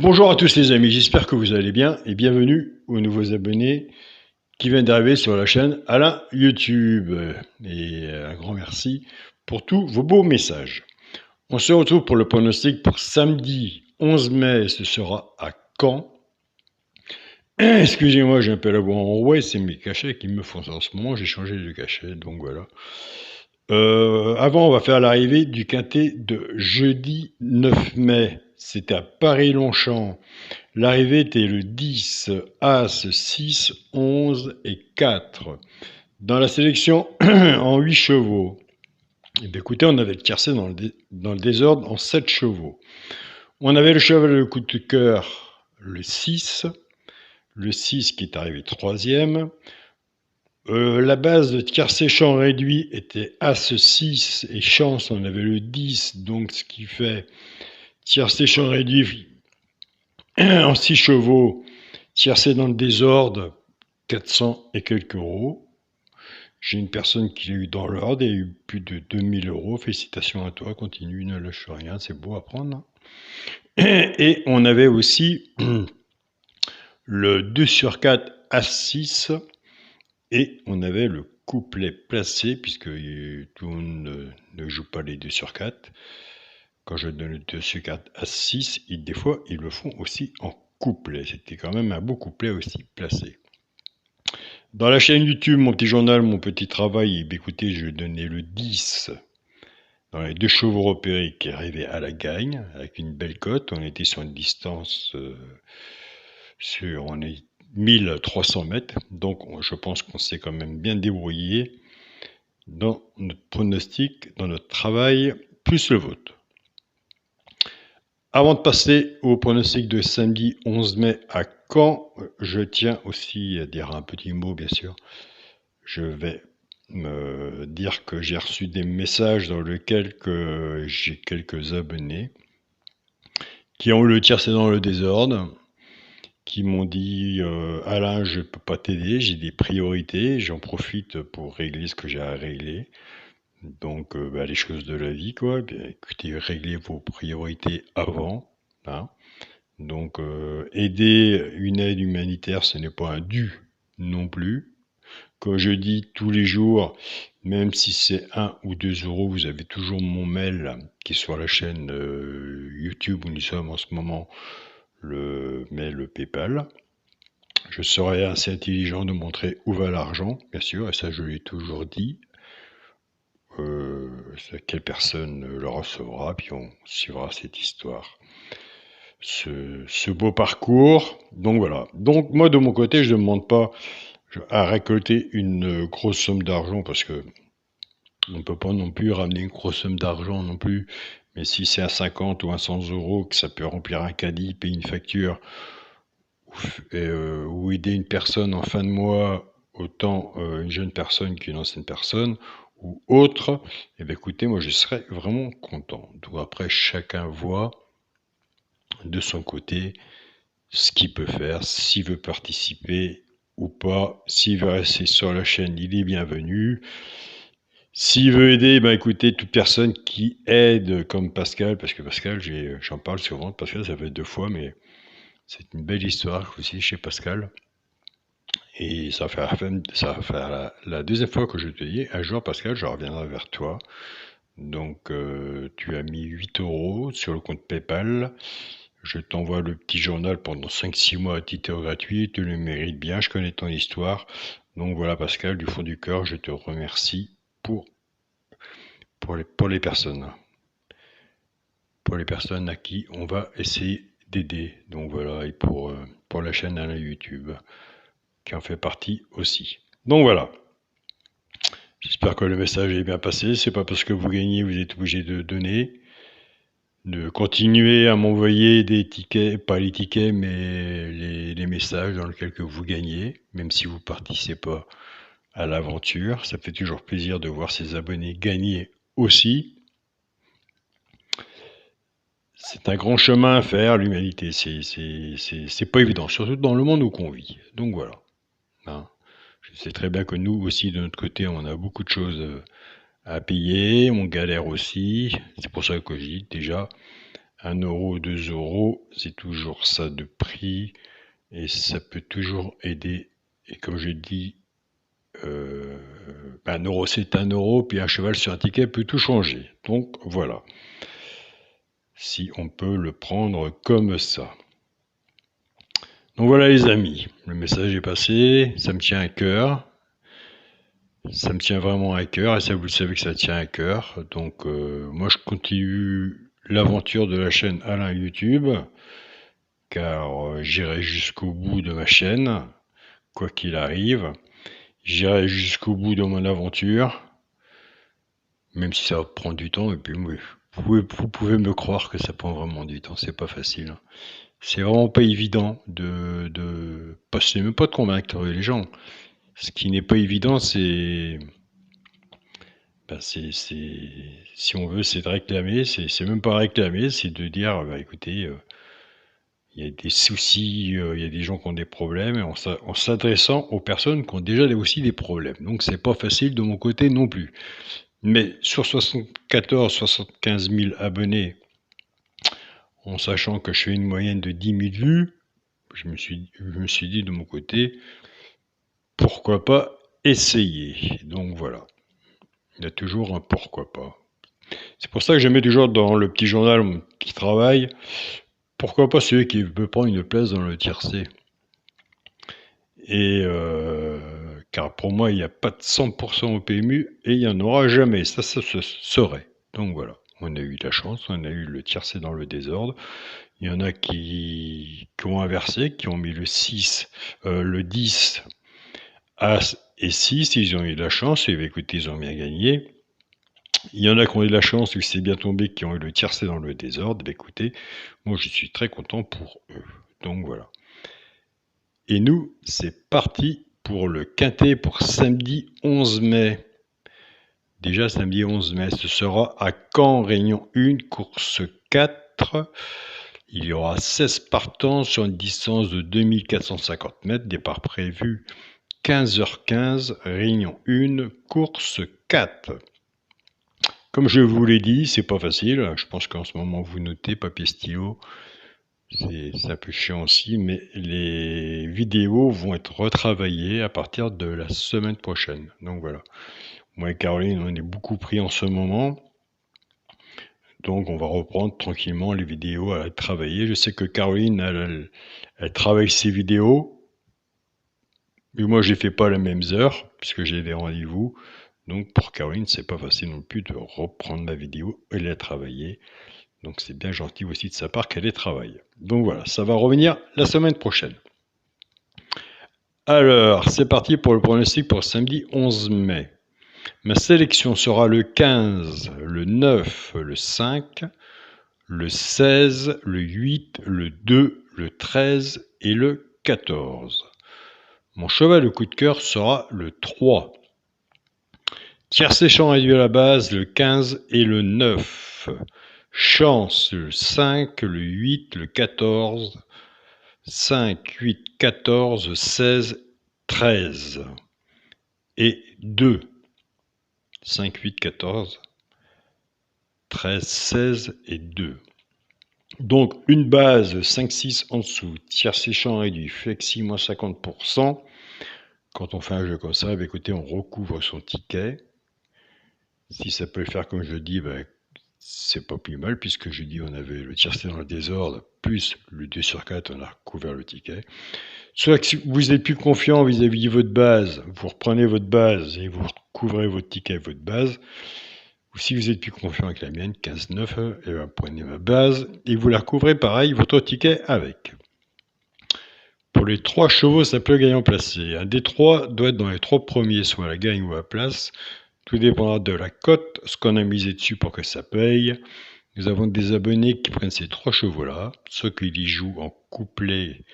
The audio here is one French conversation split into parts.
Bonjour à tous les amis, j'espère que vous allez bien et bienvenue aux nouveaux abonnés qui viennent d'arriver sur la chaîne Alain YouTube. Et un grand merci pour tous vos beaux messages. On se retrouve pour le pronostic pour samedi 11 mai, ce sera à Caen. Excusez-moi, j'ai un peu la voix enrouée, c'est mes cachets qui me font ça en ce moment, j'ai changé de cachet, donc voilà. Avant, on va faire l'arrivée du quintet de jeudi 9 mai. C'était à Paris-Longchamp. L'arrivée était le 10, As, 6, 11 et 4. Dans la sélection en 8 chevaux, eh bien, écoutez, on avait le tiercé dans le désordre en 7 chevaux. On avait le cheval de coup de cœur, le 6 qui est arrivé troisième. La base de tiercé champ réduit était As 6 et chance, on avait le 10, donc ce qui fait tiercé champ réduit en 6 chevaux, tiercé dans le désordre, 400 et quelques euros. J'ai une personne qui l'a eu dans l'ordre et a eu plus de 2000 euros. Félicitations à toi, continue, ne lâche rien, c'est beau à prendre. Et on avait aussi le 2 sur 4 As 6 et on avait le couplet placé, puisque tout le monde ne joue pas les 2 sur 4. Quand je donne le 2 sur 4 As 6, des fois ils le font aussi en couplet. C'était quand même un beau couplet aussi placé. Dans la chaîne YouTube, mon petit journal, mon petit travail, écoutez, je donnais le 10 dans les 2 chevaux repérés qui arrivaient à la gagne, avec une belle cote. On était sur une distance on est 1300 mètres, donc je pense qu'on s'est quand même bien débrouillé dans notre pronostic, dans notre travail, plus le vôtre. Avant de passer au pronostic de samedi 11 mai à Caen, je tiens aussi à dire un petit mot, bien sûr. Je vais me dire que j'ai reçu des messages dans lesquels j'ai quelques abonnés qui ont eu le tiercé dans le désordre, qui m'ont dit Alain, je ne peux pas t'aider, j'ai des priorités, j'en profite pour régler ce que j'ai à régler. Donc les choses de la vie, quoi. Bien, écoutez, réglez vos priorités avant. Hein. Donc aider une aide humanitaire, ce n'est pas un dû non plus. Comme je dis tous les jours, même si c'est 1 ou 2 euros, vous avez toujours mon mail qui est sur la chaîne YouTube où nous sommes en ce moment, le mail PayPal. Je serai assez intelligent de montrer où va l'argent, bien sûr, et ça je l'ai toujours dit. Quelle personne le recevra, puis on suivra cette histoire. Ce beau parcours. Donc voilà. Donc moi de mon côté, je ne demande pas à récolter une grosse somme d'argent parce que on ne peut pas non plus ramener une grosse somme d'argent non plus. Mais si c'est à 50 ou à 100 euros que ça peut remplir un caddie, payer une facture ou aider une personne en fin de mois, autant une jeune personne qu'une ancienne personne ou autre, eh bien écoutez, moi je serais vraiment content. Donc après, chacun voit de son côté ce qu'il peut faire, s'il veut participer ou pas. S'il veut rester sur la chaîne, il est bienvenu. S'il veut aider, ben écoutez, toute personne qui aide comme Pascal, parce que Pascal, j'en parle souvent de Pascal, ça fait 2 fois, mais c'est une belle histoire aussi chez Pascal. Et ça va faire la deuxième fois que je te dis, un jour Pascal, je reviendrai vers toi. Donc tu as mis 8 euros sur le compte PayPal. Je t'envoie le petit journal pendant 5-6 mois à titre gratuit, tu le mérites bien, je connais ton histoire. Donc voilà Pascal, du fond du cœur, je te remercie pour les personnes. Pour les personnes à qui on va essayer d'aider. Donc voilà, et pour la chaîne à la YouTube, qui en fait partie aussi. Donc voilà. J'espère que le message est bien passé. C'est pas parce que vous gagnez, vous êtes obligé de donner. De continuer à m'envoyer des tickets, pas les tickets, mais les messages dans lesquels que vous gagnez, même si vous participez pas à l'aventure. Ça fait toujours plaisir de voir ses abonnés gagner aussi. C'est un grand chemin à faire, l'humanité. C'est pas évident, surtout dans le monde où on vit. Donc voilà. Hein. Je sais très bien que nous aussi, de notre côté, on a beaucoup de choses à payer. On galère aussi. C'est pour ça que je dis déjà, 1 euro, 2 euros, c'est toujours ça de prix et ça peut toujours aider. Et comme je dis, 1 euro c'est 1 euro, puis un cheval sur un ticket peut tout changer. Donc voilà, si on peut le prendre comme ça. Donc voilà les amis, le message est passé, ça me tient à cœur. Ça me tient vraiment à cœur, et ça vous le savez que ça tient à cœur. Donc moi je continue l'aventure de la chaîne Alain YouTube, car j'irai jusqu'au bout de ma chaîne, quoi qu'il arrive. J'irai jusqu'au bout de mon aventure, même si ça prend du temps, et puis vous pouvez me croire que ça prend vraiment du temps, c'est pas facile. C'est vraiment pas évident de passer, même pas de convaincre les gens. Ce qui n'est pas évident, c'est si on veut, c'est de réclamer, c'est même pas réclamer, c'est de dire, bah, écoutez, il y a des soucis, il y a des gens qui ont des problèmes, en s'adressant aux personnes qui ont déjà aussi des problèmes. Donc c'est pas facile de mon côté non plus. Mais sur 75 000 abonnés, en sachant que je fais une moyenne de 10 000 vues, je me suis dit de mon côté, pourquoi pas essayer. Donc voilà. Il y a toujours un pourquoi pas. C'est pour ça que je mets toujours dans le petit journal qui travaille, pourquoi pas celui qui veut prendre une place dans le tiercé. Et car pour moi, il n'y a pas de 100% au PMU et il n'y en aura jamais. Ça se saurait. Donc voilà, on a eu de la chance, on a eu le tiercé dans le désordre. Il y en a qui ont inversé, qui ont mis le 6, le 10, As et 6, ils ont eu de la chance, et écoutez, ils ont bien gagné. Il y en a qui ont eu de la chance, où c'est bien tombé, qui ont eu le tiercé dans le désordre. Bah, écoutez, moi je suis très content pour eux. Donc voilà. Et nous, c'est parti pour le quintet pour samedi 11 mai. Déjà samedi 11 mai, ce sera à Caen, Réunion 1, course 4. Il y aura 16 partants sur une distance de 2450 mètres. Départ prévu 15h15, Réunion 1, course 4. Comme je vous l'ai dit, c'est pas facile. Je pense qu'en ce moment vous notez papier stylo. C'est un peu chiant aussi, mais les vidéos vont être retravaillées à partir de la semaine prochaine. Donc voilà. Moi et Caroline, on est beaucoup pris en ce moment. Donc on va reprendre tranquillement les vidéos à travailler. Je sais que Caroline, elle travaille ses vidéos. Mais moi, je les fais pas à la même heure, puisque j'ai des rendez-vous. Donc pour Caroline, c'est pas facile non plus de reprendre ma vidéo et la travailler. Donc c'est bien gentil aussi de sa part qu'elle les travaille. Donc voilà, ça va revenir la semaine prochaine. Alors, c'est parti pour le pronostic pour samedi 11 mai. Ma sélection sera le 15, le 9, le 5, le 16, le 8, le 2, le 13 et le 14. Mon cheval de coup de cœur sera le 3. Tiercé champ réduit à la base, le 15 et le 9. Chance, le 5, le 8, le 14. 5, 8, 14, 16, 13. Et 2. 5, 8, 14, 13, 16 et 2. Donc une base 5, 6 en dessous, tiercé champ réduit, flexi moins 50%. Quand on fait un jeu comme ça, bah, écoutez, on recouvre son ticket. Si ça peut le faire comme je dis, bah, c'est pas plus mal, puisque je dis on avait le tiercé dans le désordre, plus le 2 sur 4, on a recouvert le ticket. Soit que si vous êtes plus confiant vis-à-vis de votre base, vous reprenez votre base et vous couvrez votre ticket avec votre base. Ou si vous êtes plus confiant avec la mienne, 15-9, et vous prenez ma base et vous la recouvrez pareil, votre ticket avec. Pour les 3 chevaux, ça peut gagner en placé. Un des 3 doit être dans les 3 premiers, soit la gagne ou la place. Tout dépendra de la cote, ce qu'on a misé dessus pour que ça paye. Nous avons des abonnés qui prennent ces 3 chevaux-là, ceux qui y jouent en couplet,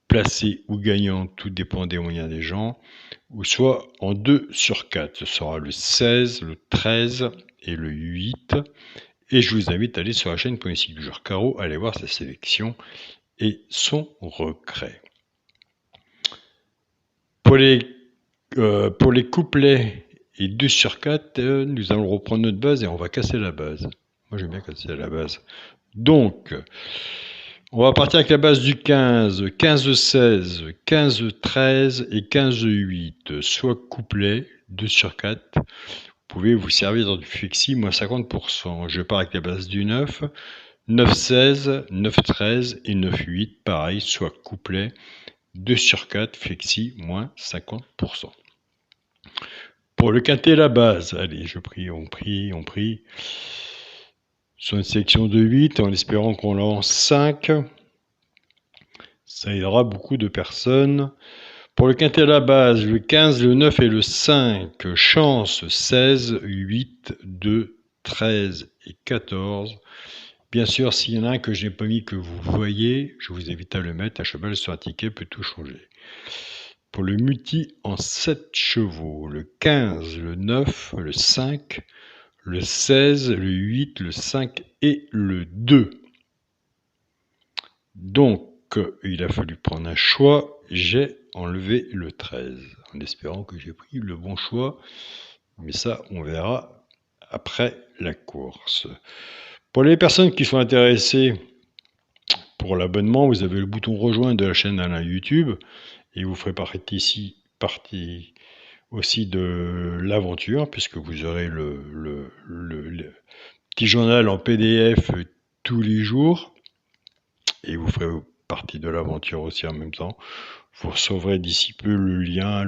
placé ou gagnant, tout dépend des moyens des gens, ou soit en 2 sur 4. Ce sera le 16, le 13 et le 8. Et je vous invite à aller sur la chaîne Pronostic du joueur carreau, aller voir sa sélection et son regret. Pour les couplets et 2 sur 4, nous allons reprendre notre base et on va casser la base. Moi j'aime bien casser la base. Donc, on va partir avec la base du 15, 15-16, 15-13 et 15-8, soit couplet, 2 sur 4. Vous pouvez vous servir dans du flexi, moins 50%. Je pars avec la base du 9, 9-16, 9-13 et 9-8, pareil, soit couplet, 2 sur 4, flexi, moins 50%. Pour le quintet, la base, allez, on prie. Sur une section de 8, en espérant qu'on lance 5. Ça aidera beaucoup de personnes. Pour le quintet à la base, le 15, le 9 et le 5, chance 16, 8, 2, 13 et 14. Bien sûr, s'il y en a un que je n'ai pas mis que vous voyez, je vous invite à le mettre. Un cheval sur un ticket peut tout changer. Pour le multi en 7 chevaux, le 15, le 9, le 5, le 16, le 8, le 5 et le 2. Donc, il a fallu prendre un choix. J'ai enlevé le 13, en espérant que j'ai pris le bon choix. Mais ça, on verra après la course. Pour les personnes qui sont intéressées pour l'abonnement, vous avez le bouton rejoindre de la chaîne Alain YouTube. Et vous ferez partie aussi de l'aventure, puisque vous aurez le petit journal en PDF tous les jours. Et vous ferez partie de l'aventure aussi en même temps. Vous recevrez d'ici peu le lien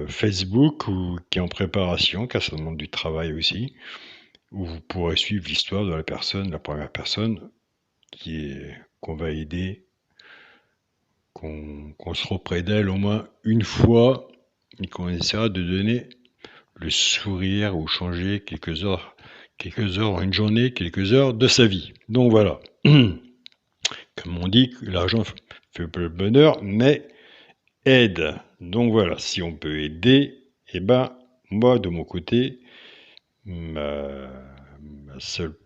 Facebook qui est en préparation, car ça demande du travail aussi, où vous pourrez suivre l'histoire de la première personne qu'on va aider, qu'on sera près d'elle au moins une fois et qu'on essaiera de donner le sourire ou changer quelques heures, une journée, quelques heures de sa vie. Donc voilà. Comme on dit, l'argent fait pas le bonheur, mais aide. Donc voilà, si on peut aider, eh ben, moi, de mon côté, ma seule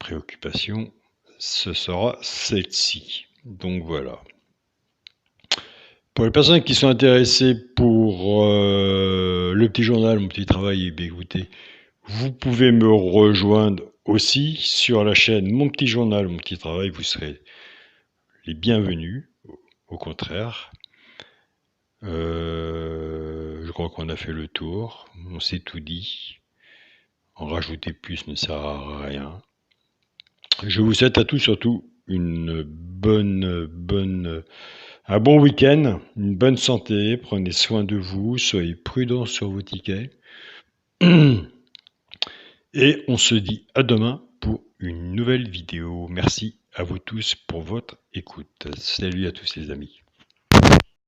préoccupation, ce sera celle-ci. Donc voilà. Pour les personnes qui sont intéressées pour le petit journal, mon petit travail, eh écoutez, vous pouvez me rejoindre aussi sur la chaîne Mon Petit Journal, Mon Petit Travail. Vous serez les bienvenus, au contraire. Je crois qu'on a fait le tour, on s'est tout dit. En rajouter plus ne sert à rien. Je vous souhaite à tous surtout un bon week-end, une bonne santé, prenez soin de vous, soyez prudents sur vos tickets. Et on se dit à demain pour une nouvelle vidéo. Merci à vous tous pour votre écoute. Salut à tous les amis.